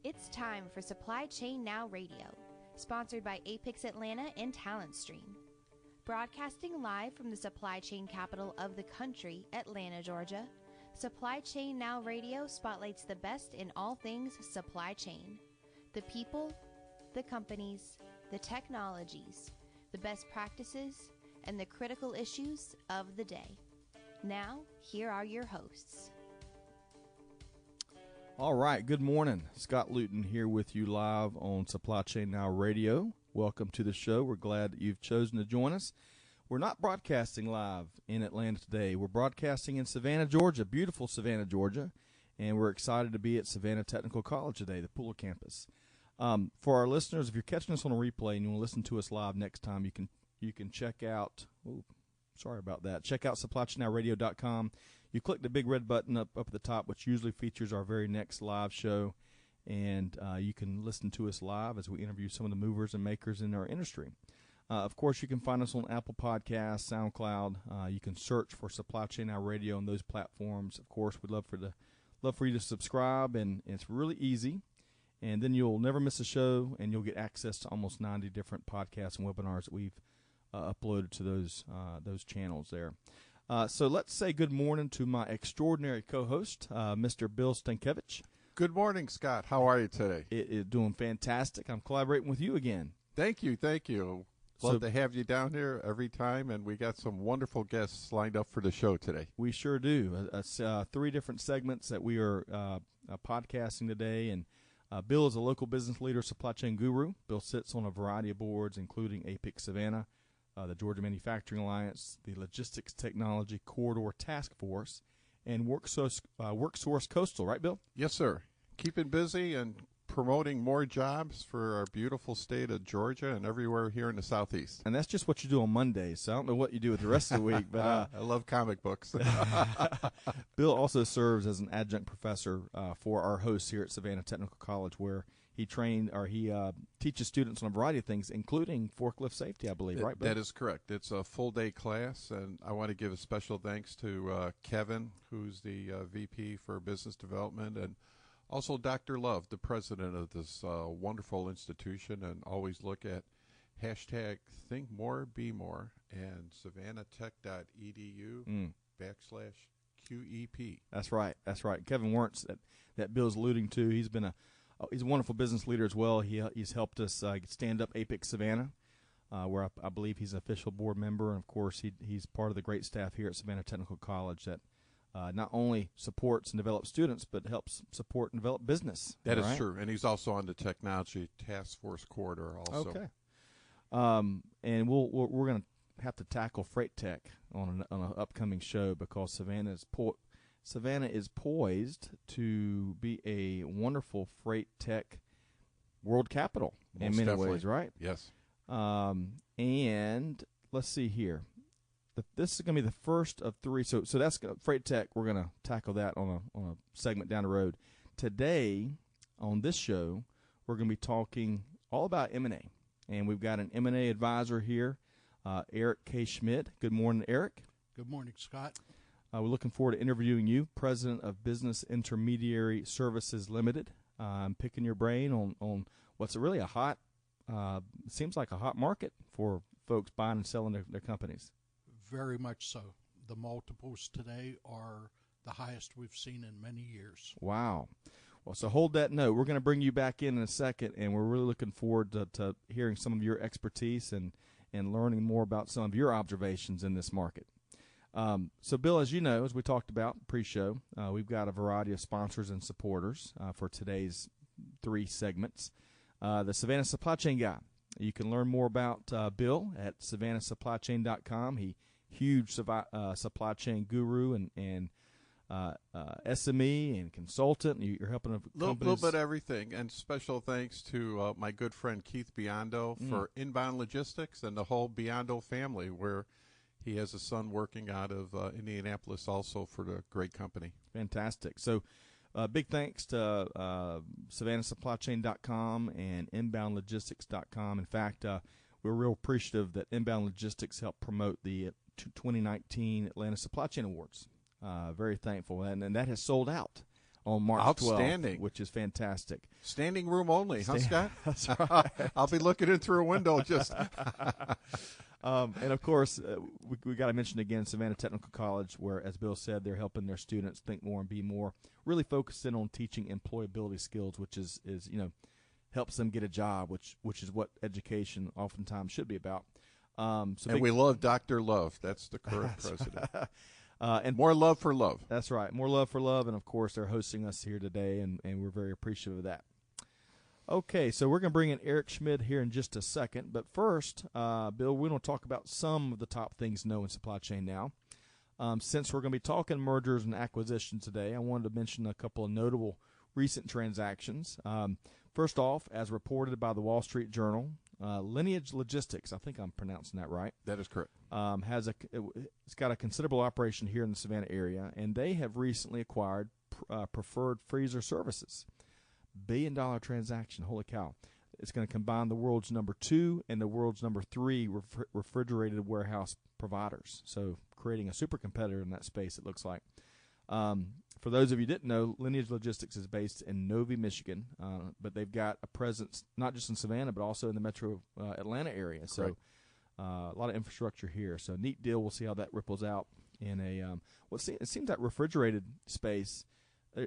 It's time for Supply Chain Now Radio, sponsored by Apex Atlanta and Talent Stream. Broadcasting live from the supply chain capital of the country, Atlanta, Georgia, Supply Chain Now Radio spotlights the best in all things supply chain. The people, the companies, the technologies, the best practices, and the critical issues of the day. Now, here are your hosts. All right, good morning. Scott Luton here with you live on Supply Chain Now Radio. Welcome to the show. We're glad that you've chosen to join us. We're not broadcasting live in Atlanta today. We're broadcasting in Savannah, Georgia, beautiful Savannah, Georgia, and we're excited to be at Savannah Technical College today, the Pooler campus. For our listeners, if you're catching us on a replay and you want to listen to us live next time, you can check out, check out supplychainnowradio.com. You click the big red button up at the top, which usually features our very next live show, and you can listen to us live as we interview some of the movers and makers in our industry. Of course, you can find us on Apple Podcasts, SoundCloud. You can search for Supply Chain Now Radio on those platforms. Of course, we'd love for you to subscribe, and it's really easy. And then you'll never miss a show, and you'll get access to almost 90 different podcasts and webinars that we've uploaded to those channels there. So let's say good morning to my extraordinary co-host, Mr. Bill Stankiewicz. Good morning, Scott. How are you today? It is doing fantastic. I'm collaborating with you again. Thank you. Love to have you down here every time, and we got some wonderful guests lined up for the show today. We sure do. It's 3 different segments that we are podcasting today, and Bill is a local business leader, supply chain guru. Bill sits on a variety of boards, including Apex Savannah, the Georgia Manufacturing Alliance, the Logistics Technology Corridor Task Force, and WorkSource Coastal, right, Bill? Yes, sir. Keeping busy and promoting more jobs for our beautiful state of Georgia and everywhere here in the Southeast. And that's just what you do on Mondays, so I don't know what you do with the rest of the week. But I love comic books. Bill also serves as an adjunct professor for our hosts here at Savannah Technical College, where he teaches students on a variety of things, including forklift safety, I believe, right, Bill? That is correct. It's a full-day class, and I want to give a special thanks to Kevin, who's the VP for Business Development, and also Dr. Love, the president of this wonderful institution, and always look at hashtag Think More, Be More, and savannatech.edu/QEP. That's right. Kevin Wentz, that Bill's alluding to, he's a wonderful business leader as well. He's helped us stand up Apex Savannah, where I believe he's an official board member. And, of course, he's part of the great staff here at Savannah Technical College that not only supports and develops students, but helps support and develop business. That is true. And he's also on the Technology Task Force Corridor also. Okay. And we're going to have to tackle freight tech on an upcoming show, because Savannah is poised to be a wonderful freight tech world capital in many ways, right? Yes. And let's see here. This is going to be the first of 3. So that's freight tech. We're going to tackle that on a segment down the road. Today on this show, we're going to be talking all about M&A. And we've got an M&A advisor here, Erich K. Schmid. Good morning, Eric. Good morning, Scott. We're looking forward to interviewing you, President of Business Intermediary Services Limited. I'm picking your brain on what's really seems like a hot market for folks buying and selling their companies. Very much so. The multiples today are the highest we've seen in many years. Wow. Well, so hold that note. We're going to bring you back in a second, and we're really looking forward to hearing some of your expertise and learning more about some of your observations in this market. So, Bill, as you know, as we talked about pre-show, we've got a variety of sponsors and supporters for today's 3 segments. The Savannah Supply Chain Guy. You can learn more about Bill at savannahsupplychain.com. Huge supply chain guru and SME and consultant. You're helping companies. Little bit of everything. And special thanks to my good friend Keith Biondo for Inbound Logistics and the whole Biondo family, where he has a son working out of Indianapolis also for the great company. Fantastic. So big thanks to savannahsupplychain.com and inboundlogistics.com. In fact, we're real appreciative that Inbound Logistics helped promote the 2019 Atlanta Supply Chain Awards. Very thankful. And that has sold out on March 12th. Outstanding. Which is fantastic. Standing room only, huh, Scott? That's right. I'll be looking in through a window just. And, of course, we got to mention again Savannah Technical College, where, as Bill said, they're helping their students think more and be more, really focusing on teaching employability skills, which is helps them get a job, which is what education oftentimes should be about. And we love Dr. Love. That's the current president. And more love for love. That's right. More love for love. And, of course, they're hosting us here today, and we're very appreciative of that. Okay, so we're going to bring in Eric Schmid here in just a second. But first, Bill, we want to talk about some of the top things to know in supply chain now. Since we're going to be talking mergers and acquisitions today, I wanted to mention a couple of notable recent transactions. First off, as reported by the Wall Street Journal, Lineage Logistics, I think I'm pronouncing that right. That is correct. It's got a considerable operation here in the Savannah area, and they have recently acquired Preferred Freezer Services. $1 billion transaction. Holy cow. It's going to combine the world's number 2 and the world's number 3 refrigerated warehouse providers. So creating a super competitor in that space, it looks like. For those of you who didn't know, Lineage Logistics is based in Novi, Michigan, but they've got a presence not just in Savannah, but also in the metro Atlanta area. So a lot of infrastructure here. So neat deal. We'll see how that ripples out in it seems that refrigerated space,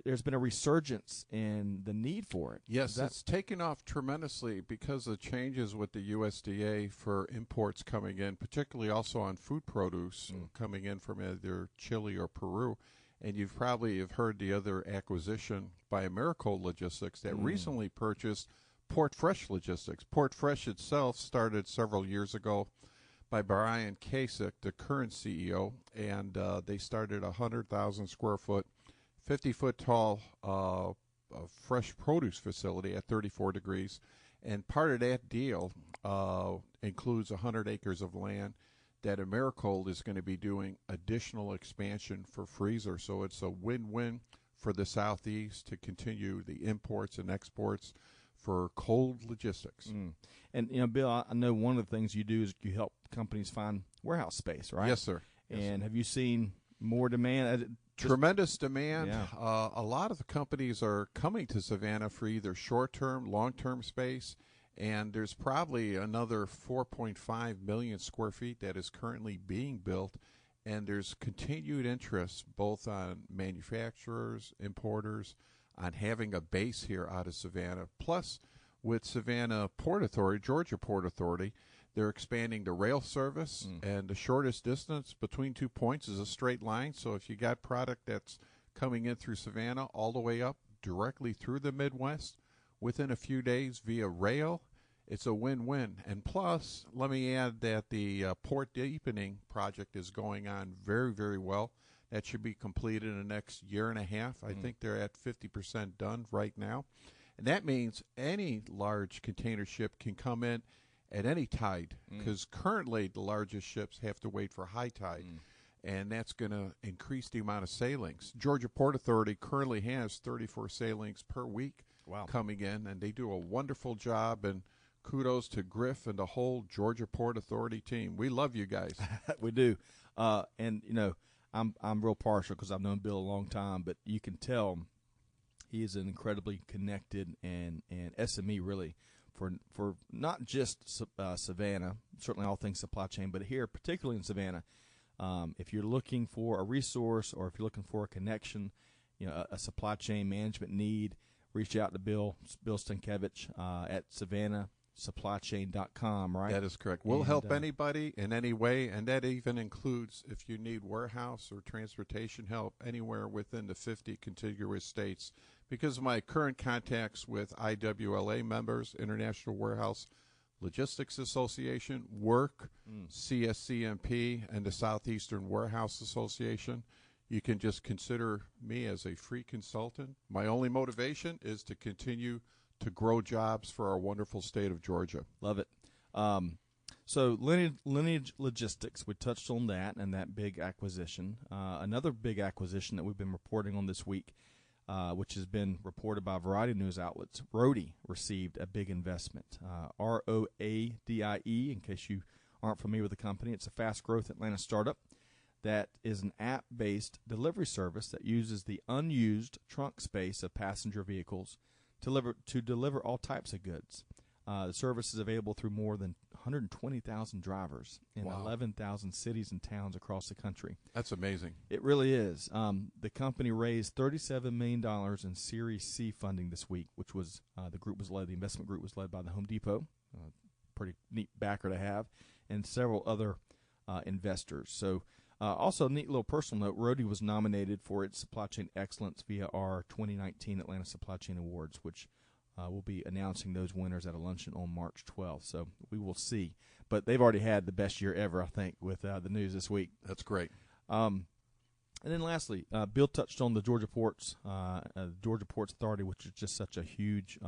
there's been a resurgence in the need for it. Yes, it's taken off tremendously because of changes with the USDA for imports coming in, particularly also on food produce coming in from either Chile or Peru. And you've probably have heard the other acquisition by Americold Logistics that recently purchased Port Fresh Logistics. Port Fresh itself started several years ago by Brian Kasich, the current CEO, and they started a 100,000 square foot 50-foot tall fresh produce facility at 34 degrees. And part of that deal includes 100 acres of land that Americold is going to be doing additional expansion for freezer. So it's a win-win for the Southeast to continue the imports and exports for cold logistics. And, Bill, I know one of the things you do is you help companies find warehouse space, right? Yes, sir. And have you seen more demand? Tremendous demand. Yeah. A lot of the companies are coming to Savannah for either short-term, long-term space, and there's probably another 4.5 million square feet that is currently being built, and there's continued interest both on manufacturers, importers, on having a base here out of Savannah. Plus, with Savannah Port Authority, Georgia Port Authority, they're expanding the rail service, and the shortest distance between 2 points is a straight line. So if you got product that's coming in through Savannah all the way up directly through the Midwest within a few days via rail, it's a win-win. And plus, let me add that the port deepening project is going on very, very well. That should be completed in the next year and a half. I think they're at 50% done right now. And that means any large container ship can come in at any tide, because currently the largest ships have to wait for high tide, and that's going to increase the amount of sailings. Georgia Port Authority currently has 34 sailings per week coming in, and they do a wonderful job, and kudos to Griff and the whole Georgia Port Authority team. We love you guys. We do. And, I'm real partial because I've known Bill a long time, but you can tell he is an incredibly connected and SME, really, for not just Savannah, certainly all things supply chain, but here, particularly in Savannah, if you're looking for a resource or if you're looking for a connection, a supply chain management need, reach out to Bill Stankiewicz at SavannahSupplyChain.com, right? That is correct. We'll help anybody in any way, and that even includes if you need warehouse or transportation help anywhere within the 50 contiguous states. Because of my current contacts with IWLA members, International Warehouse Logistics Association, WORK, CSCMP, and the Southeastern Warehouse Association, you can just consider me as a free consultant. My only motivation is to continue to grow jobs for our wonderful state of Georgia. Love it. So Lineage Logistics, we touched on that and that big acquisition. Another big acquisition that we've been reporting on this week, which has been reported by a variety of news outlets, Roadie received a big investment. ROADIE, in case you aren't familiar with the company. It's a fast-growth Atlanta startup that is an app-based delivery service that uses the unused trunk space of passenger vehicles to deliver all types of goods. The service is available through more than 120,000 drivers in 11,000 cities and towns across the country. That's amazing. It really is. The company raised $37 million in Series C funding this week, which was the investment group was led by the Home Depot, pretty neat backer to have, and several other investors. So, also a neat little personal note: Rhodey was nominated for its supply chain excellence via our 2019 Atlanta Supply Chain Awards, which we'll be announcing those winners at a luncheon on March 12th. So we will see. But they've already had the best year ever, I think, with the news this week. That's great. And then lastly, Bill touched on the Georgia Ports Authority, which is just such a huge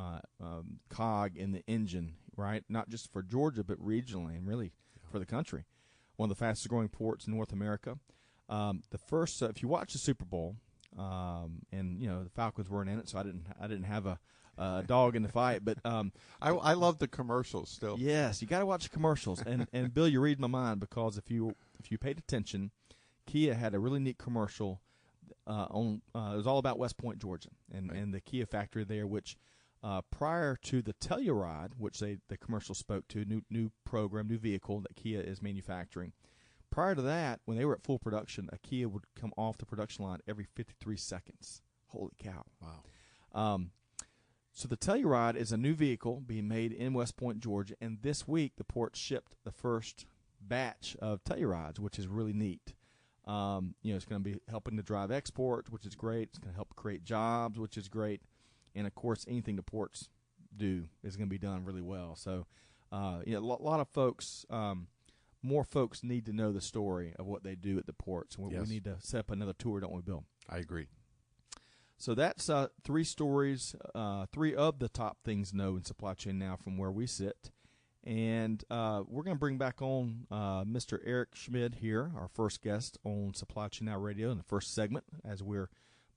cog in the engine, right? Not just for Georgia, but regionally and really for the country. One of the fastest growing ports in North America. The first, if you watch the Super Bowl, and the Falcons weren't in it, so I didn't have a dog in the fight, but I love the commercials still. Yes, you got to watch the commercials. And Bill, you read my mind, because if you paid attention, Kia had a really neat commercial it was all about West Point, Georgia, and the Kia factory there, which prior to the Telluride, which the commercial spoke to, new program, new vehicle that Kia is manufacturing. Prior to that, when they were at full production, a Kia would come off the production line every 53 seconds. Holy cow! Wow. So the Telluride is a new vehicle being made in West Point, Georgia, and this week the port shipped the first batch of Tellurides, which is really neat. It's going to be helping to drive export, which is great. It's going to help create jobs, which is great. And, of course, anything the ports do is going to be done really well. So, a lot of folks, more folks need to know the story of what they do at the ports. And we need to set up another tour, don't we, Bill? I agree. So that's three stories, three of the top things to know in supply chain now from where we sit. And we're going to bring back on Mr. Eric Schmid here, our first guest on Supply Chain Now Radio in the first segment, as we're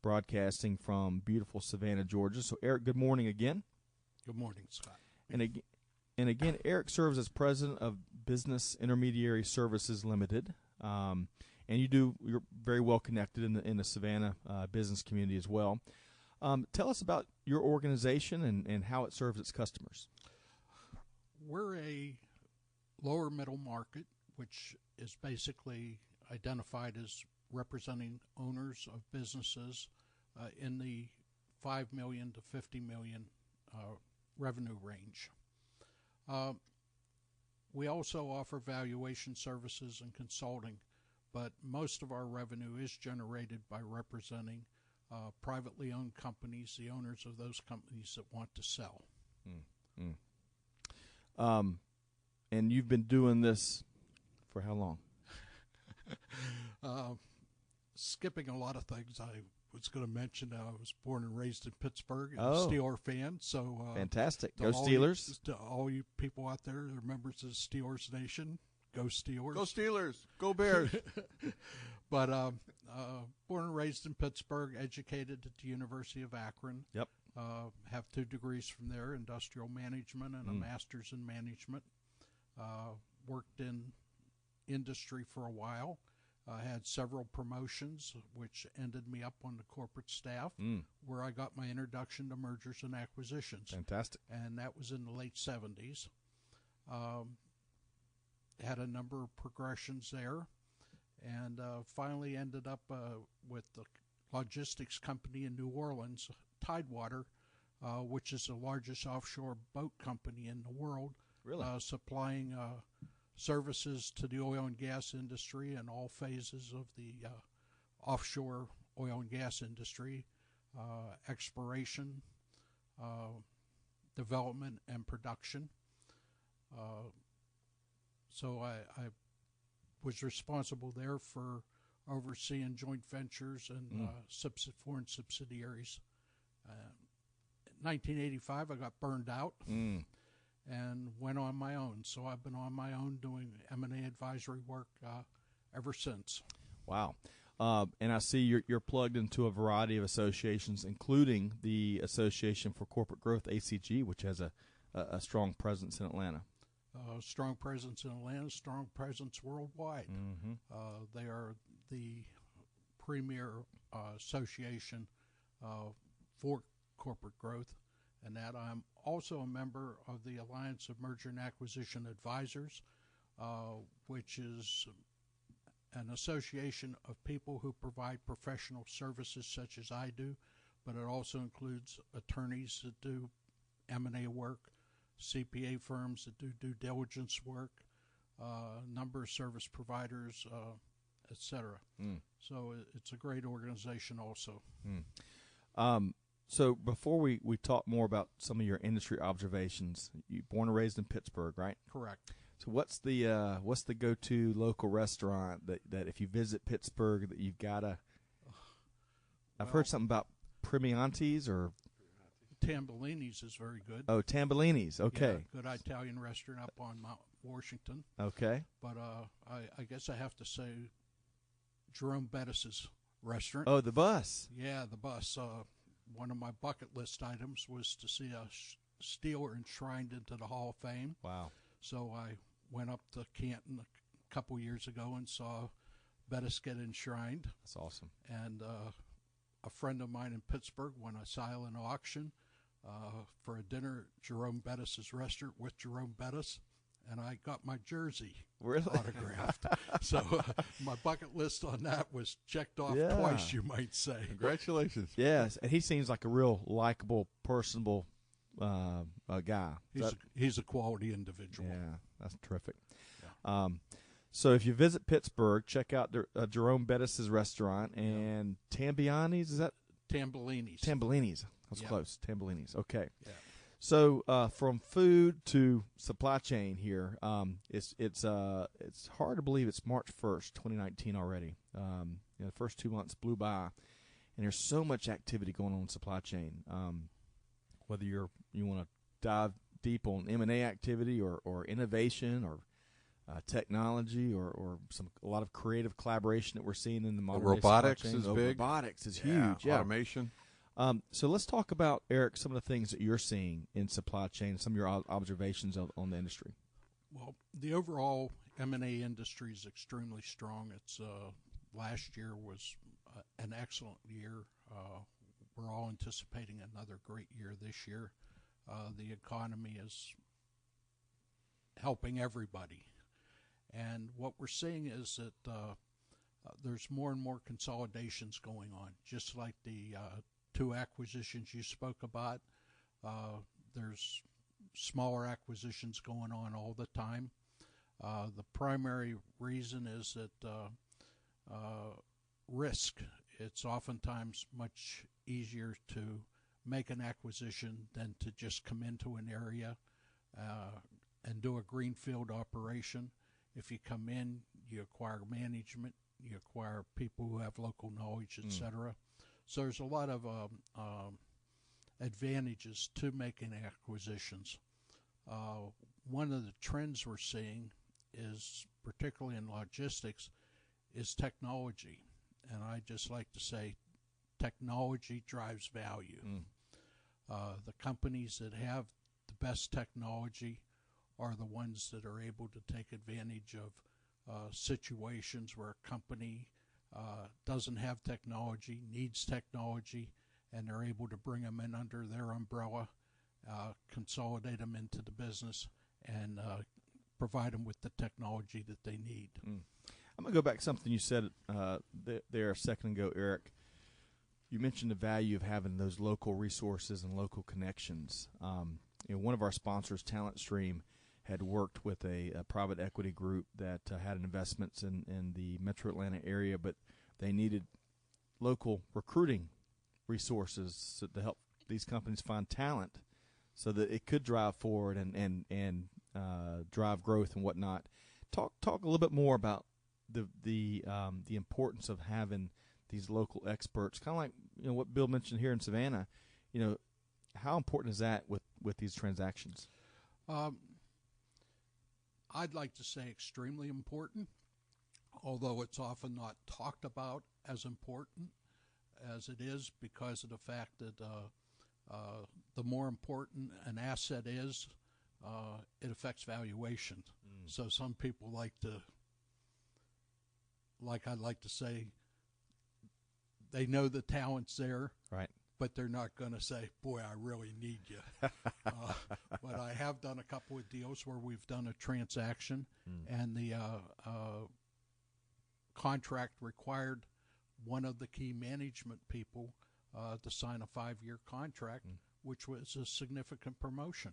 broadcasting from beautiful Savannah, Georgia. So, Eric, good morning again. Good morning, Scott. And again, Eric serves as president of Business Intermediary Services Limited. And you're very well connected in the Savannah business community as well. Tell us about your organization and how it serves its customers. We're a lower middle market, which is basically identified as representing owners of businesses in the $5 million to $50 million revenue range. We also offer valuation services and consulting, but most of our revenue is generated by representing privately owned companies, the owners of those companies that want to sell. And you've been doing this for how long? Skipping a lot of things. I was going to mention I was born and raised in Pittsburgh, and a Steelers fan. So fantastic. Go Steelers. To all you people out there that are members of the Steelers Nation, go Steelers. Go Steelers. Go Bears. But born and raised in Pittsburgh, educated at the University of Akron. Yep. Have 2 degrees from there, industrial management and a master's in management. Worked in industry for a while. Had several promotions, which ended me up on the corporate staff, where I got my introduction to mergers and acquisitions. Fantastic. And that was in the late 70s. Had a number of progressions there, and finally ended up with the logistics company in New Orleans, Tidewater, which is the largest offshore boat company in the world. Really? Supplying services to the oil and gas industry and all phases of the offshore oil and gas industry, exploration, development, and production. So I was responsible there for overseeing joint ventures and foreign subsidiaries. In 1985, I got burned out. And went on my own. So I've been on my own doing M&A advisory work ever since. Wow. And I see you're plugged into a variety of associations, including the Association for Corporate Growth, ACG, which has a strong presence in Atlanta. Strong presence in Atlanta, strong presence worldwide. They are the premier association for corporate growth, and that I'm also a member of the Alliance of Merger and Acquisition Advisors, which is an association of people who provide professional services such as I do, but it also includes attorneys that do M&A work, CPA firms that do due diligence work, a number of service providers, etc. So it's a great organization also. So before we talk more about some of your industry observations, you born and raised in Pittsburgh, right? Correct. So what's the go-to local restaurant that if you visit Pittsburgh that you've got to? I've heard something about Premianti's or Tambellini's is very good. Oh, Tambellini's. Okay. Yeah, good Italian restaurant up on Mount Washington. Okay. But I guess I have to say Jerome Bettis's restaurant. Oh, the Bus. Yeah, the Bus. One of my bucket list items was to see a Steeler enshrined into the Hall of Fame. Wow. So I went up to Canton a couple years ago and saw Bettis get enshrined. That's awesome. And a friend of mine in Pittsburgh won a silent auction for a dinner at Jerome Bettis's restaurant with Jerome Bettis, and I got my jersey autographed. So my bucket list on that was checked off twice, you might say. Congratulations. Yes, and he seems like a real likable, personable guy. He's a quality individual. Yeah, that's terrific. Yeah. So if you visit Pittsburgh, check out Jerome Bettis's restaurant and Tambellini's. Is that Tambellini's? Tambellini's. That's close. Tambellini's. Okay. Yeah. So from food to supply chain here, it's hard to believe it's March 1st, 2019 already. The first 2 months blew by, and there's so much activity going on in supply chain. Whether you want to dive deep on M&A activity or innovation or technology or a lot of creative collaboration that we're seeing in the modern robotics supply chain. is big. Robotics is huge. Yeah. Automation. So let's talk about, Eric, some of the things that you're seeing in supply chain, some of your observations on the industry. Well, the overall M&A industry is extremely strong. It's last year was an excellent year. We're all anticipating another great year this year. The economy is helping everybody. And what we're seeing is that there's more and more consolidations going on, just like the two acquisitions you spoke about. There's smaller acquisitions going on all the time. The primary reason is that risk. It's oftentimes much easier to make an acquisition than to just come into an area and do a greenfield operation. If you come in, you acquire management, you acquire people who have local knowledge, etc. So there's a lot of advantages to making acquisitions. One of the trends we're seeing is, particularly in logistics, is technology. And I just like to say technology drives value. The companies that have the best technology are the ones that are able to take advantage of situations where a company doesn't have technology, needs technology, and they're able to bring them in under their umbrella, consolidate them into the business, and provide them with the technology that they need. I'm going to go back to something you said there a second ago, Eric. You mentioned the value of having those local resources and local connections. One of our sponsors, Talent Stream, had worked with a private equity group that had investments in the Metro Atlanta area, but they needed local recruiting resources to help these companies find talent so that it could drive forward and drive growth and whatnot. Talk a little bit more about the importance of having these local experts, kind of like what Bill mentioned here in Savannah. How important is that with these transactions? I'd like to say extremely important, although it's often not talked about as important as it is because of the fact that the more important an asset is, it affects valuation. So some people like to like I like to say, they know the talent's there, Right. but they're not going to say, boy, I really need you. But I have done a couple of deals where we've done a transaction, and the contract required one of the key management people to sign a 5-year contract, which was a significant promotion.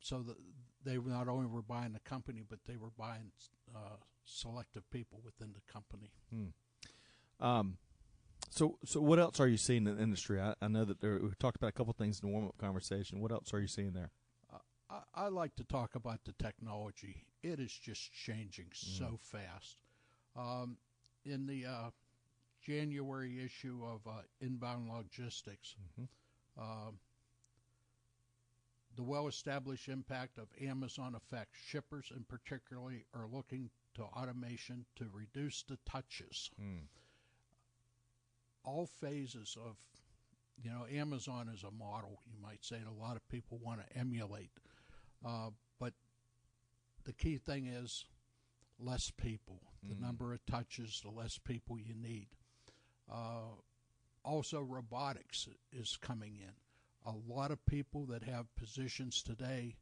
So that they not only were buying the company, but they were buying selective people within the company. So what else are you seeing in the industry? I know that we've talked about a couple things in the warm-up conversation. What else are you seeing there? I like to talk about the technology. It is just changing so fast. In the January issue of Inbound Logistics, the well-established impact of Amazon affects shippers, and particularly are looking to automation to reduce the touches. All phases of, Amazon is a model, you might say, that a lot of people want to emulate. But the key thing is less people. The number of touches, the less people you need. Also, robotics is coming in. A lot of people that have positions today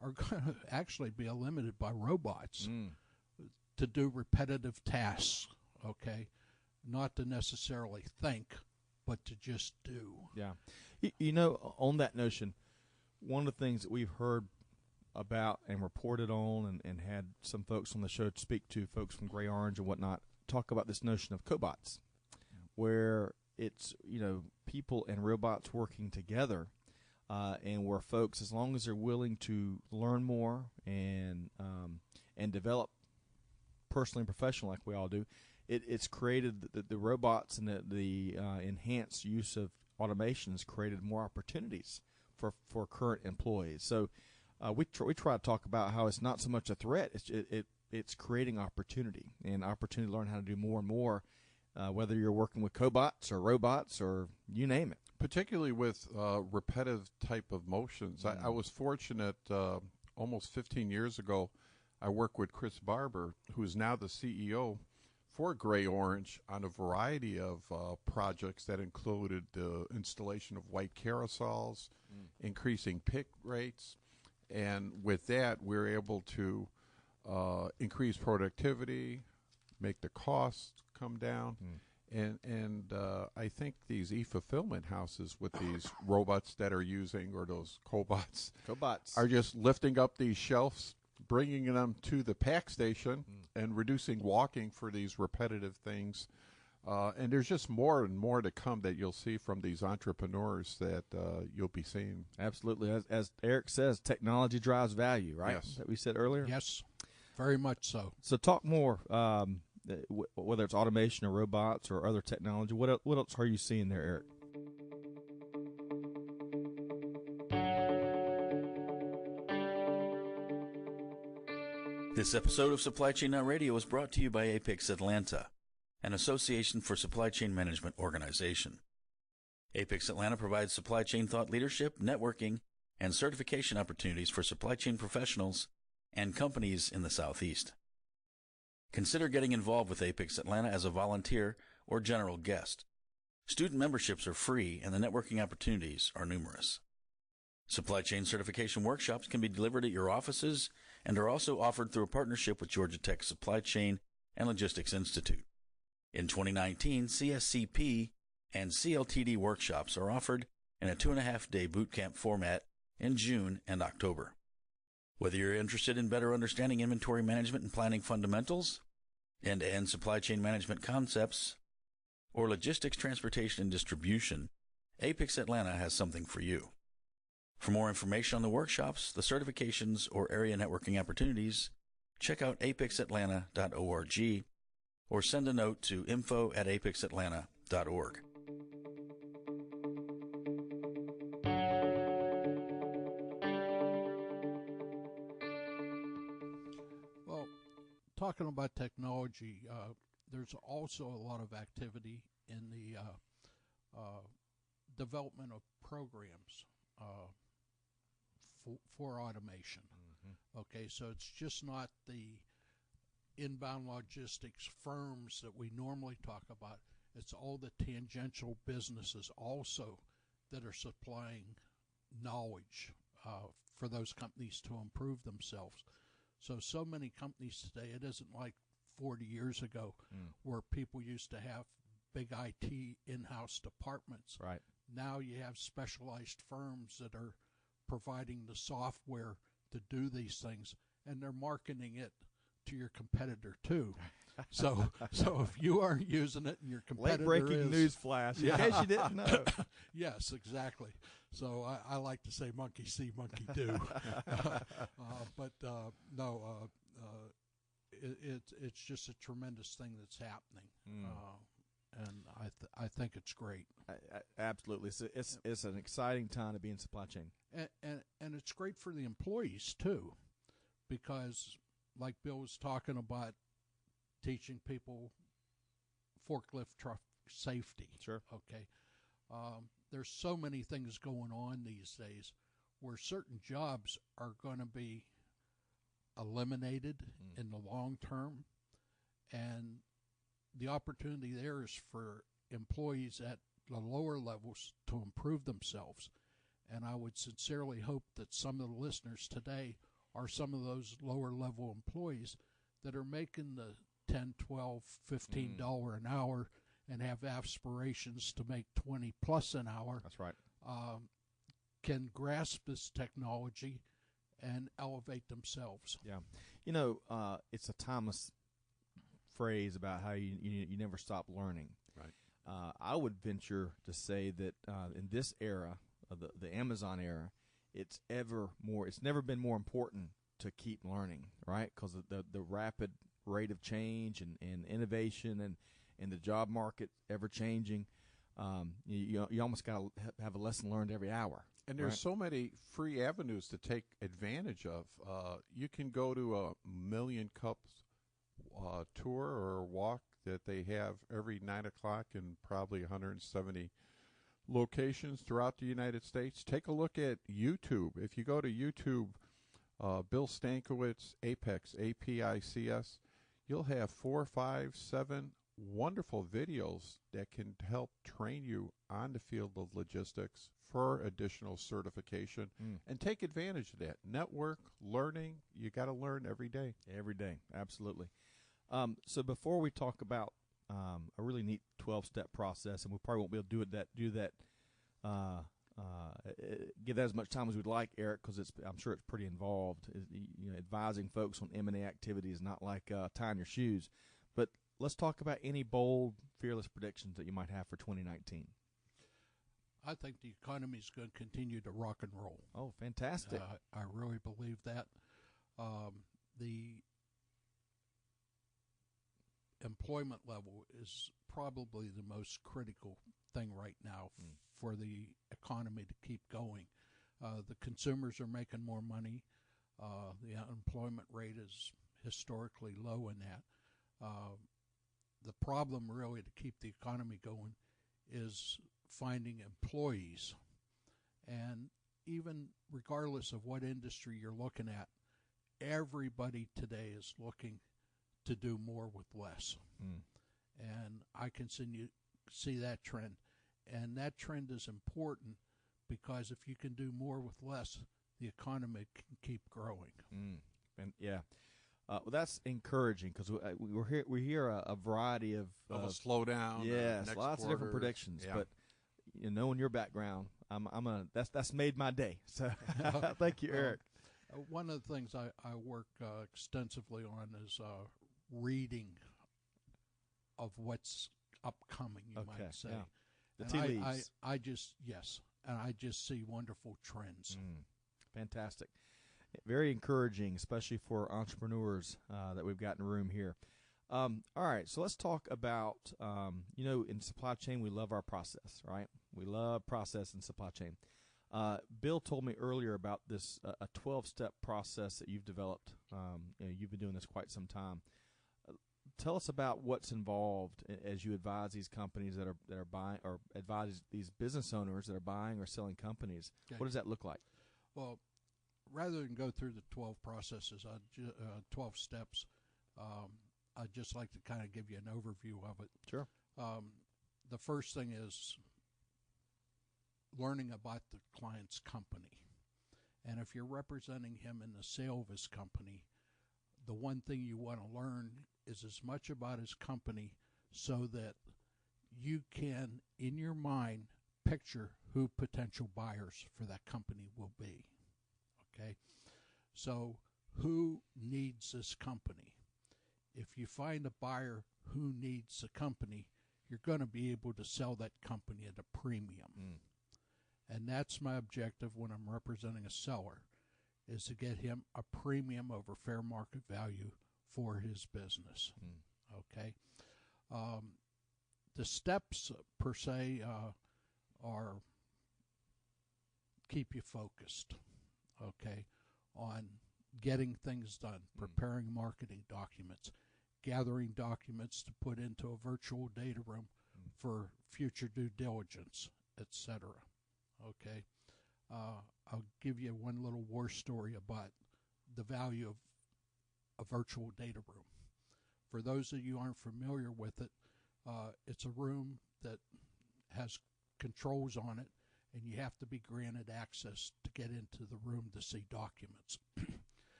are going to actually be limited by robots to do repetitive tasks, okay? Not to necessarily think, but to just do. Yeah. On that notion, one of the things that we've heard about and reported on and had some folks on the show to speak to, folks from Gray Orange and whatnot, talk about this notion of cobots, where it's, people and robots working together, and where folks, as long as they're willing to learn more and develop personally and professionally like we all do, it's created the robots and the enhanced use of automation has created more opportunities for current employees. So we try to talk about how it's not so much a threat; it's creating opportunity and opportunity to learn how to do more and more, whether you're working with cobots or robots or you name it. Particularly with repetitive type of motions. I was fortunate almost 15 years ago. I worked with Chris Barber, who is now the CEO for Gray Orange, on a variety of projects that included the installation of white carousels, increasing pick rates, and with that we're able to increase productivity, make the costs come down, and I think these e-fulfillment houses with these robots that are using, or those cobots are just lifting up these shelves, bringing them to the pack station, and reducing walking for these repetitive things. And there's just more and more to come that you'll see from these entrepreneurs that you'll be seeing. Absolutely. As Eric says, technology drives value, right? Yes. That we said earlier? Yes, very much so. So talk more, whether it's automation or robots or other technology. What else are you seeing there, Eric? This episode of Supply Chain Now Radio is brought to you by Apex Atlanta, an association for supply chain management organization. Apex Atlanta provides supply chain thought leadership, networking, and certification opportunities for supply chain professionals and companies in the Southeast. Consider getting involved with Apex Atlanta as a volunteer or general guest. Student memberships are free and the networking opportunities are numerous. Supply chain certification workshops can be delivered at your offices and are also offered through a partnership with Georgia Tech Supply Chain and Logistics Institute. In 2019, CSCP and CLTD workshops are offered in a 2.5-day boot camp format in June and October. Whether you're interested in better understanding inventory management and planning fundamentals, end-to-end supply chain management concepts, or logistics, transportation, and distribution, Apex Atlanta has something for you. For more information on the workshops, the certifications, or area networking opportunities, check out apexatlanta.org or send a note to info@apexatlanta.org. Well, talking about technology, there's also a lot of activity in the development of programs for automation. Okay, so it's just not the inbound logistics firms that we normally talk about. It's all the tangential businesses also that are supplying knowledge for those companies to improve themselves. So many companies today, it isn't like 40 years ago where people used to have big IT in-house departments. Right. Now you have specialized firms that are providing the software to do these things, and they're marketing it to your competitor too. So if you aren't using it and your competitor Late breaking news flash, in case you didn't know. Yes, exactly. So I like to say monkey see, monkey do. It's just a tremendous thing that's happening. And I think it's great. Absolutely. It's an exciting time to be in supply chain. And it's great for the employees, too, because like Bill was talking about, teaching people forklift truck safety. Sure. Okay. There's so many things going on these days where certain jobs are going to be eliminated in the long term, and the opportunity there is for employees at the lower levels to improve themselves. And I would sincerely hope that some of the listeners today are some of those lower level employees that are making the $10, $12, $15 an hour and have aspirations to make 20 plus an hour. That's right. Can grasp this technology and elevate themselves. Yeah. It's a timeless phrase about how you never stop learning. Right. I would venture to say that in this era, the Amazon era, it's never been more important to keep learning, right? Because the rapid rate of change and innovation and the job market ever changing, you almost got to have a lesson learned every hour. And there's so many free avenues to take advantage of. You can go to a Million Cups tour or walk that they have every 9 o'clock in probably 170 locations throughout the United States. Take a look at YouTube. If you go to YouTube, Bill Stankiewicz, Apex, APICS, you'll have 4, 5, 7 wonderful videos that can help train you on the field of logistics for additional certification and take advantage of that. Network, learning, you got to learn every day. Every day, absolutely. So before we talk about a really neat 12-step process, and we probably won't be able to do that give that as much time as we'd like, Eric, because I'm sure it's pretty involved. Advising folks on M&A activity is not like tying your shoes. But let's talk about any bold, fearless predictions that you might have for 2019. I think the economy is going to continue to rock and roll. Oh, fantastic. I really believe that. The employment level is probably the most critical thing right now for the economy to keep going. The consumers are making more money. The unemployment rate is historically low in that. The problem really to keep the economy going is finding employees. And even regardless of what industry you're looking at, everybody today is looking to do more with less. And I can see that trend. And that trend is important because if you can do more with less, the economy can keep growing. And yeah. Well, that's encouraging because we hear a variety of a slowdown. Yes, next lots of different predictions. Yeah. But knowing your background, that's made my day. So thank you, Eric. One of the things I work extensively on is reading of what's upcoming. You might say. Yeah. The tea leaves. I just see wonderful trends. Fantastic. Very encouraging, especially for entrepreneurs that we've got in the room here. All right, so let's talk about, in supply chain, we love our process, right? We love process in supply chain. Bill told me earlier about this, a 12-step process that you've developed. You've been doing this quite some time. Tell us about what's involved as you advise these companies that are buying, or advise these business owners that are buying or selling companies. Okay. What does that look like? Well, rather than go through the 12 processes, 12 steps, I'd just like to kind of give you an overview of it. Sure. The first thing is learning about the client's company. And if you're representing him in the sale of his company, the one thing you want to learn is as much about his company so that you can, in your mind, picture who potential buyers for that company will be. Okay? So who needs this company? If you find a buyer who needs a company, you're going to be able to sell that company at a premium. And that's my objective when I'm representing a seller, is to get him a premium over fair market value for his business. Okay? The steps, per se, are keep you focused, okay, on getting things done, preparing marketing documents, gathering documents to put into a virtual data room for future due diligence, etc. Okay? I'll give you one little war story about the value of a virtual data room. For those of you who aren't familiar with it, it's a room that has controls on it, and you have to be granted access to get into the room to see documents.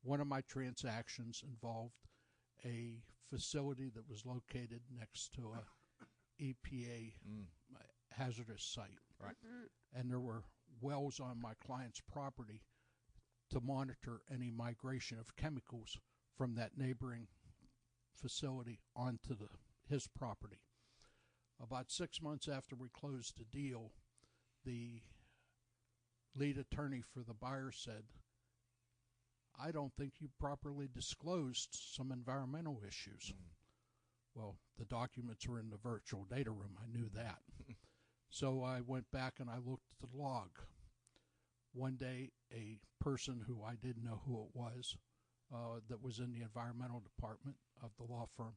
One of my transactions involved a facility that was located next to a EPA hazardous site. Right. And there were wells on my client's property to monitor any migration of chemicals from that neighboring facility onto his property. About 6 months after we closed the deal, the lead attorney for the buyer said, "I don't think you properly disclosed some environmental issues." Well, the documents were in the virtual data room. I knew that. So I went back and I looked at the log. One day, a person who I didn't know who it was, that was in the environmental department of the law firm,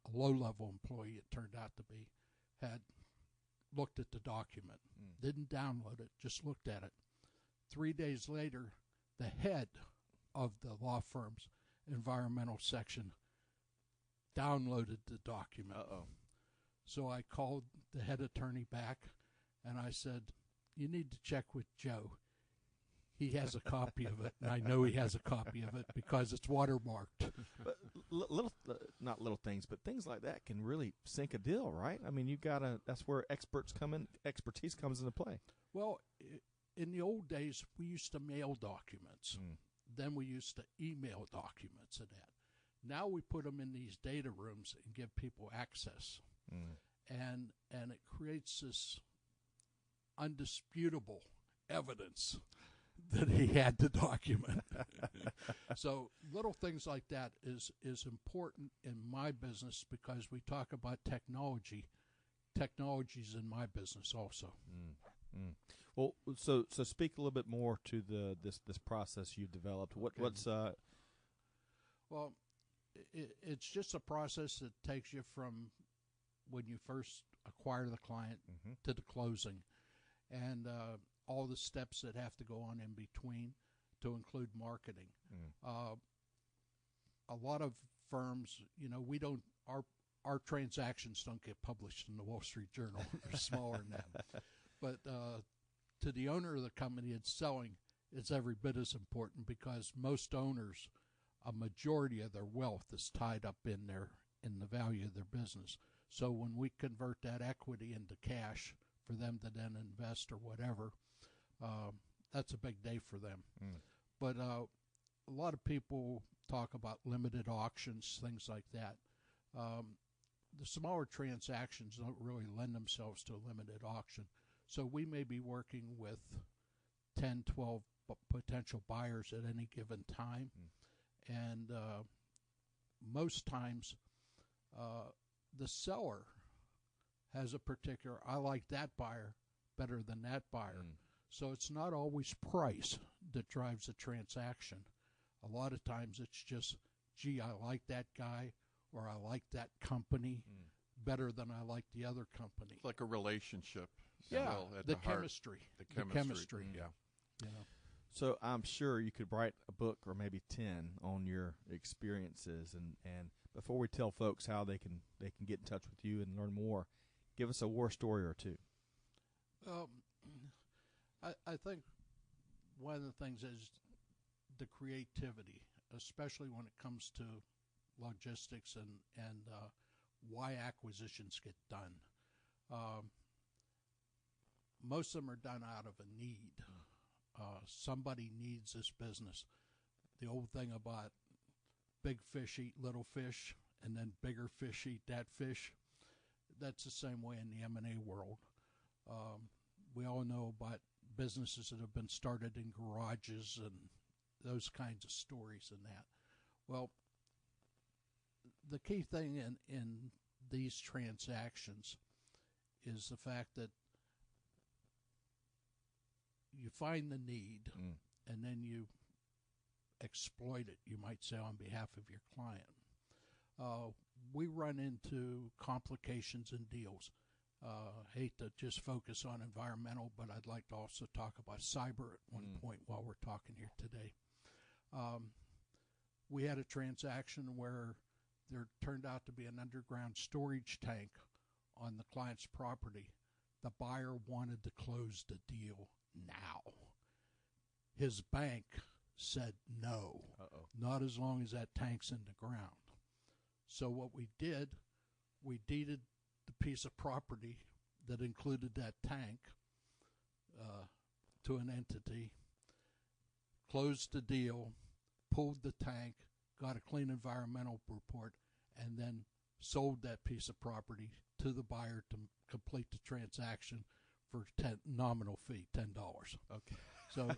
a low-level employee it turned out to be, had looked at the document, didn't download it, just looked at it. 3 days later, the head of the law firm's environmental section downloaded the document. So I called the head attorney back, and I said, "You need to check with Joe. He has a copy of it, and I know he has a copy of it because it's watermarked." But not little things, but things like that can really sink a deal, right? I mean, that's where expertise comes into play. Well, in the old days, we used to mail documents. Then we used to email documents and that. Now we put them in these data rooms and give people access. And it creates this undisputable evidence that he had the document. So little things like that is important in my business because we talk about technology. Technology's in my business also. Well, so speak a little bit more to this process you've developed. What's Well, it's just a process that takes you from when you first acquire the client to the closing, and all the steps that have to go on in between to include marketing. A lot of firms, we don't, our transactions don't get published in the Wall Street Journal. They're smaller than that. But to the owner of the company it's selling, it's every bit as important because most owners, a majority of their wealth is tied up in the value of their business. So when we convert that equity into cash for them to then invest or whatever, that's a big day for them. But a lot of people talk about limited auctions, things like that. The smaller transactions don't really lend themselves to a limited auction. So we may be working with 10, 12 potential buyers at any given time. And most times the seller has a particular, I like that buyer better than that buyer. So it's not always price that drives a transaction. A lot of times it's just, gee, I like that guy or I like that company better than I like the other company. It's like a relationship. Yeah, at the heart. chemistry. The chemistry. Yeah. So I'm sure you could write a book or maybe 10 on your experiences, before we tell folks how they can get in touch with you and learn more, give us a war story or two. I think one of the things is the creativity, especially when it comes to logistics and why acquisitions get done. Most of them are done out of a need. Somebody needs this business. The old thing about big fish eat little fish, and then bigger fish eat that fish, that's the same way in the M&A world. We all know about businesses that have been started in garages and those kinds of stories and that. Well, the key thing in these transactions is the fact that you find the need and then you exploit it, you might say, on behalf of your client. We run into complications in deals. Hate to just focus on environmental, but I'd like to also talk about cyber at one point while we're talking here today. We had a transaction where there turned out to be an underground storage tank on the client's property. The buyer wanted to close the deal now. His bank said no, not as long as that tank's in the ground. So what we did, we deeded the piece of property that included that tank to an entity, closed the deal, pulled the tank, got a clean environmental report, and then sold that piece of property to the buyer to complete the transaction for nominal fee, $10. Okay. So,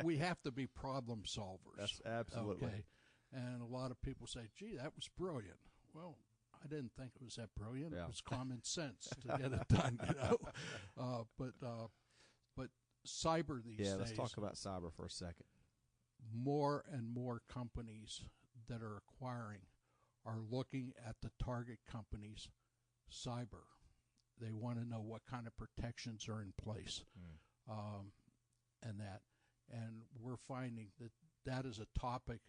we have to be problem solvers. That's absolutely. Okay. And a lot of people say, gee, that was brilliant. Well, I didn't think it was that brilliant. Yeah. It was common sense to get it done, But cyber these days. Yeah, let's talk about cyber for a second. More and more companies that are acquiring are looking at the target company's cyber. They want to know what kind of protections are in place, and that. And we're finding that is a topic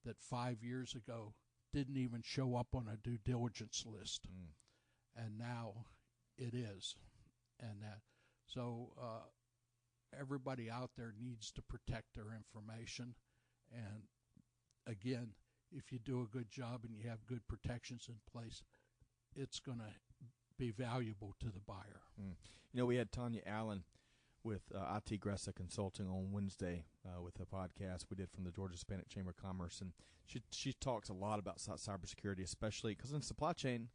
that 5 years ago didn't even show up on a due diligence list, and now it is, and that. So everybody out there needs to protect their information, and again, if you do a good job and you have good protections in place, it's going to be valuable to the buyer. We had Tanya Allen with IT Gressa Consulting on Wednesday with a podcast we did from the Georgia Hispanic Chamber of Commerce, and she talks a lot about cybersecurity, especially because in supply chain,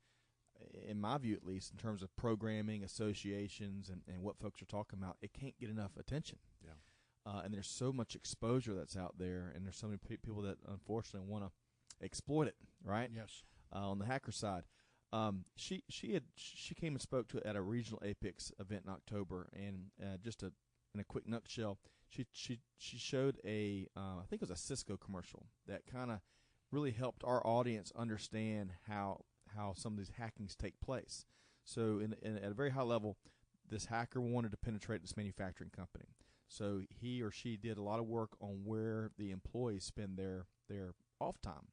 in my view at least, in terms of programming, associations, and what folks are talking about, it can't get enough attention. Yeah. And there's so much exposure that's out there, and there's so many people that unfortunately want to exploit it, right? Yes. On the hacker side. She came and spoke at a regional Apex event in October, and in a quick nutshell, she showed I think it was a Cisco commercial that kind of really helped our audience understand how some of these hackings take place. So at a very high level, this hacker wanted to penetrate this manufacturing company. So he or she did a lot of work on where the employees spend their off time.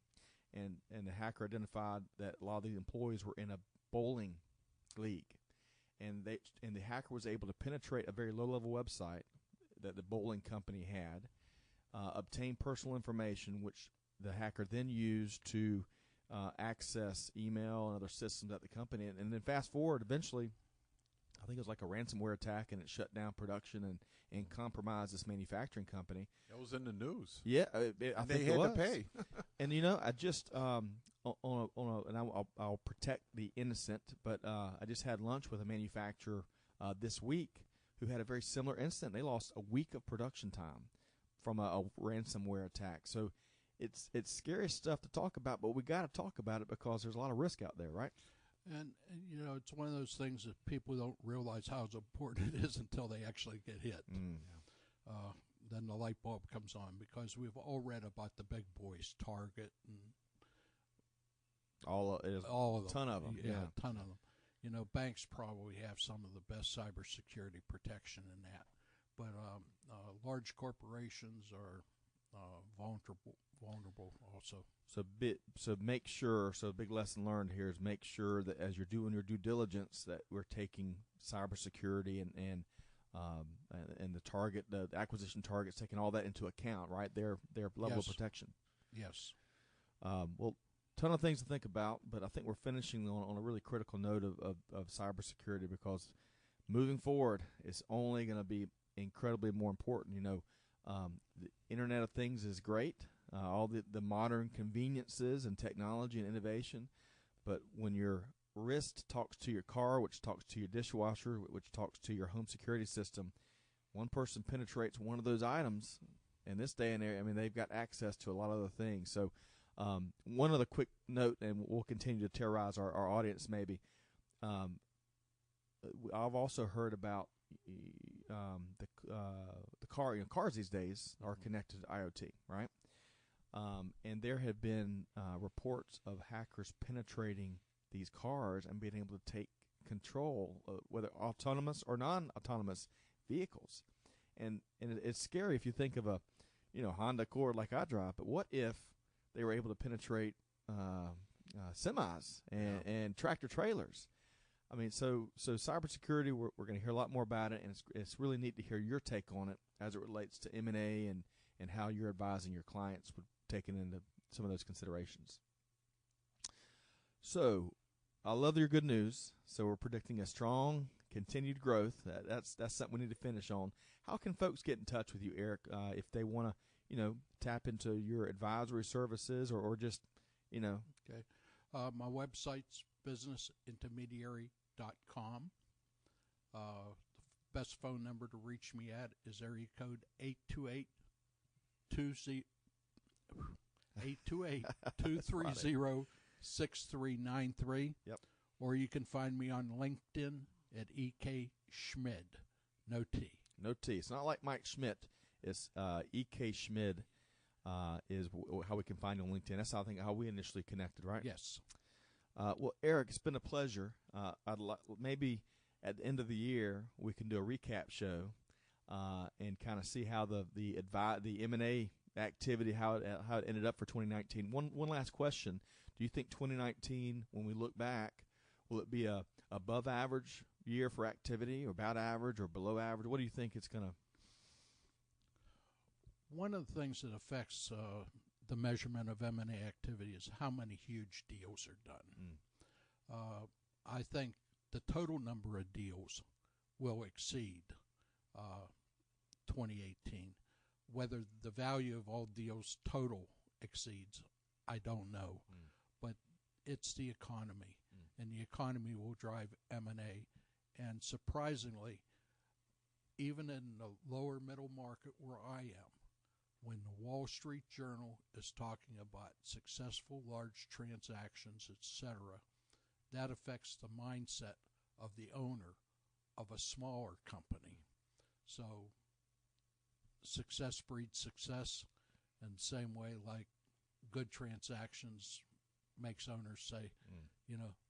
And the hacker identified that a lot of the employees were in a bowling league, and the hacker was able to penetrate a very low-level website that the bowling company had, obtain personal information, which the hacker then used to access email and other systems at the company. And then fast forward, eventually, I think it was like a ransomware attack, and it shut down production and compromised this manufacturing company. That was in the news. Yeah, I think they had to pay. And I just and I'll protect the innocent, but I just had lunch with a manufacturer this week who had a very similar incident. They lost a week of production time from a ransomware attack. So it's scary stuff to talk about, but we got to talk about it because there's a lot of risk out there, right? And it's one of those things that people don't realize how important it is until they actually get hit. Then the light bulb comes on, because we've all read about the big boys, Target, and all of them. A ton of them. Yeah, a ton of them. Banks probably have some of the best cybersecurity protection in that. But large corporations are vulnerable also. So make sure. So a big lesson learned here is make sure that as you're doing your due diligence, that we're taking cybersecurity and the acquisition targets, taking all that into account, right? Their level of protection. Yes. Well, ton of things to think about, but I think we're finishing on a really critical note of cybersecurity, because moving forward, it's only going to be incredibly more important. The Internet of Things is great, all the modern conveniences and technology and innovation, but when your wrist talks to your car, which talks to your dishwasher, which talks to your home security system, one person penetrates one of those items. In this day and age, I mean, they've got access to a lot of other things. So one other quick note, and we'll continue to terrorize our audience maybe. I've also heard about the car. Cars these days are connected to IoT, right? And there have been reports of hackers penetrating these cars and being able to take control of whether autonomous or non-autonomous vehicles. And it's scary if you think of a Honda Accord like I drive, but what if they were able to penetrate semis and tractor trailers? I mean, so cybersecurity, we're going to hear a lot more about it, and it's really neat to hear your take on it as it relates to M&A and how you're advising your clients with taking into some of those considerations. So I love your good news. So we're predicting a strong continued growth. That's something we need to finish on. How can folks get in touch with you, Eric, if they want to, tap into your advisory services or just, Okay. My website's businessintermediary.com. The best phone number to reach me at is area code 828-230-6393. Yep. Or you can find me on LinkedIn at EK Schmid. No T. No T. It's not like Mike Schmidt. It's EK Schmid is how we can find you on LinkedIn. That's how we initially connected, right? Yes. Well, Eric, it's been a pleasure. Maybe at the end of the year we can do a recap show and kind of see how the M&A activity how it ended up for 2019. One last question: do you think 2019, when we look back, will it be a above average year for activity, or about average, or below average? What do you think it's going to? One of the things that affects the measurement of M&A activity is how many huge deals are done. I think the total number of deals will exceed 2018. Whether the value of all deals total exceeds, I don't know. But it's the economy, and the economy will drive M&A. And surprisingly, even in the lower middle market where I am, when the Wall Street Journal is talking about successful large transactions, etc., that affects the mindset of the owner of a smaller company. So success breeds success, and the same way like good transactions makes owners say,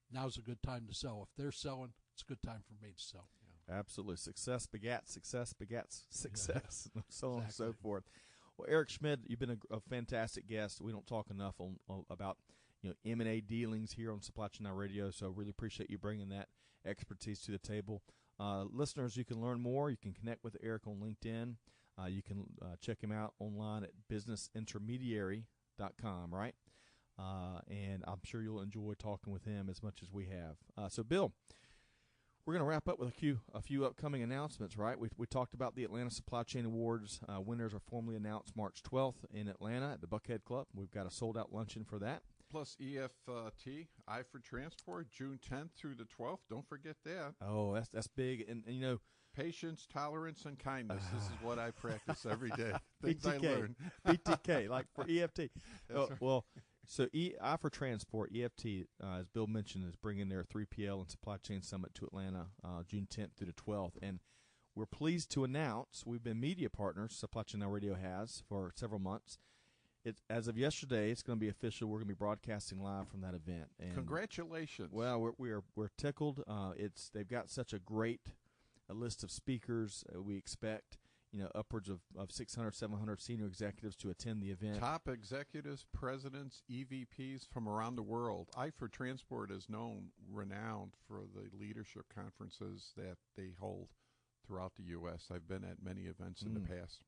now's a good time to sell. If they're selling, it's a good time for me to sell. Absolutely. Success begats success, and so on and so Exactly. forth. Well, Eric Schmid, you've been a fantastic guest. We don't talk enough about M&A dealings here on Supply Chain Now Radio, so really appreciate you bringing that expertise to the table. Listeners, you can learn more. You can connect with Eric on LinkedIn. You can check him out online at businessintermediary.com, right? And I'm sure you'll enjoy talking with him as much as we have. So, Bill, we're going to wrap up with a few upcoming announcements, right? We talked about the Atlanta Supply Chain Awards. Winners are formally announced March 12th in Atlanta at the Buckhead Club. We've got a sold-out luncheon for that. Plus EFT, I for Transport, June 10th through the 12th. Don't forget that. Oh, that's big. And Patience, tolerance, and kindness. This is what I practice every day. Things I BTK, learn. BTK, like for EFT. That's right. Well, so I for Transport, EFT, as Bill mentioned, is bringing their 3PL and Supply Chain Summit to Atlanta June 10th through the 12th. And we're pleased to announce we've been media partners, Supply Chain Now Radio has, for several months. As of yesterday, it's going to be official. We're going to be broadcasting live from that event. And Congratulations. well, we're tickled. They've got such a great list of speakers. We expect upwards of 600, 700 senior executives to attend the event. Top executives, presidents, EVPs from around the world. I4 Transport is renowned for the leadership conferences that they hold throughout the U.S. I've been at many events in the past.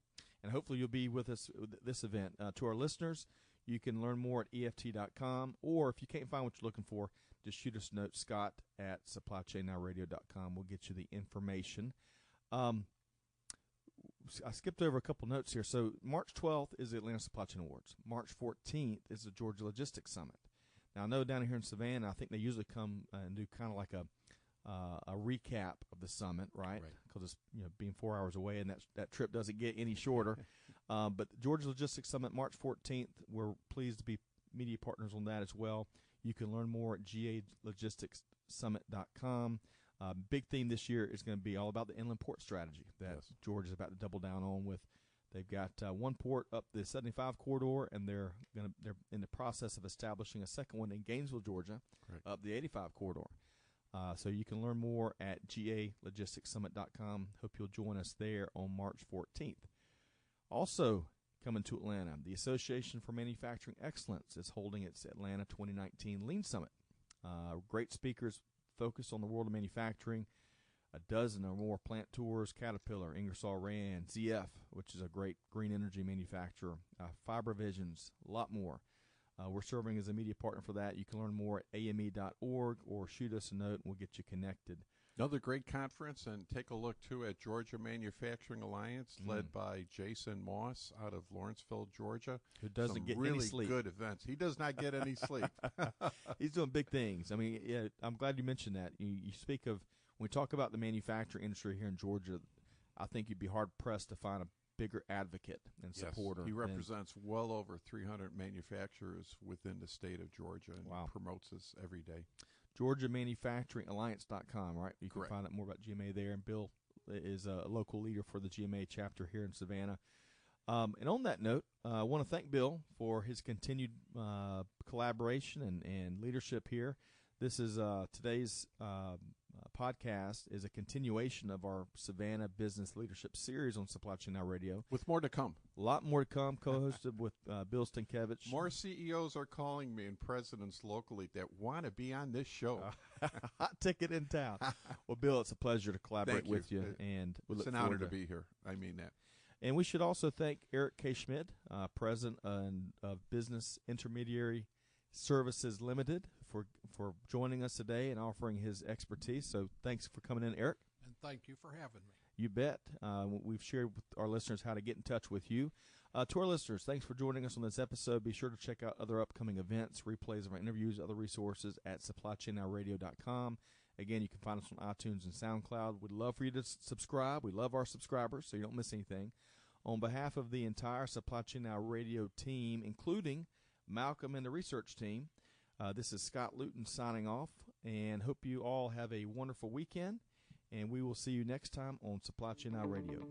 And hopefully you'll be with us with this event. To our listeners, you can learn more at EFT.com, or if you can't find what you're looking for, just shoot us a note, Scott@supplychainnowradio.com. We'll get you the information. I skipped over a couple notes here. So March 12th is the Atlanta Supply Chain Awards. March 14th is the Georgia Logistics Summit. Now, I know down here in Savannah, I think they usually come and do kind of like a recap of the summit, right? Because it's being 4 hours away, and that trip doesn't get any shorter. But the Georgia Logistics Summit, March 14th, we're pleased to be media partners on that as well. You can learn more at galogisticssummit.com. Big theme this year is going to be all about the inland port strategy that Georgia's about to double down on with. They've got one port up the 75 corridor, and they're in the process of establishing a second one in Gainesville, Georgia, up the 85 corridor. So you can learn more at galogisticssummit.com. Hope you'll join us there on March 14th. Also coming to Atlanta, the Association for Manufacturing Excellence is holding its Atlanta 2019 Lean Summit. Great speakers focused on the world of manufacturing. A dozen or more plant tours: Caterpillar, Ingersoll Rand, ZF, which is a great green energy manufacturer, Fiber Visions, a lot more. We're serving as a media partner for that. You can learn more at ame.org or shoot us a note and we'll get you connected. Another great conference, and take a look, too, at Georgia Manufacturing Alliance, led by Jason Moss out of Lawrenceville, Georgia. Who doesn't get really any sleep. Good events. He does not get any sleep. He's doing big things. I mean, yeah, I'm glad you mentioned that. You speak of, when we talk about the manufacturing industry here in Georgia, I think you'd be hard-pressed to find a bigger advocate and supporter. He represents well over 300 manufacturers within the state of Georgia and promotes us every day. GeorgiaManufacturingAlliance.com, right? You can find out more about GMA there. And Bill is a local leader for the GMA chapter here in Savannah. And on that note, I want to thank Bill for his continued collaboration and leadership here. This is today's podcast is a continuation of our Savannah Business Leadership Series on Supply Chain Now Radio. With more to come. A lot more to come, co-hosted with Bill Stankiewicz. More CEOs are calling me and presidents locally that want to be on this show. Hot ticket in town. Well, Bill, it's a pleasure to collaborate with you. And it's an honor to be here. I mean that. And we should also thank Erich K. Schmid, president of Business Intermediary Services Limited, for joining us today and offering his expertise. So thanks for coming in, Eric. And thank you for having me. You bet. We've shared with our listeners how to get in touch with you. To our listeners, thanks for joining us on this episode. Be sure to check out other upcoming events, replays of our interviews, other resources at supplychainnowradio.com. Again, you can find us on iTunes and SoundCloud. We'd love for you to subscribe. We love our subscribers, so you don't miss anything. On behalf of the entire Supply Chain Now Radio team, including Malcolm and the research team, this is Scott Luton signing off, and hope you all have a wonderful weekend, and we will see you next time on Supply Chain Now Radio.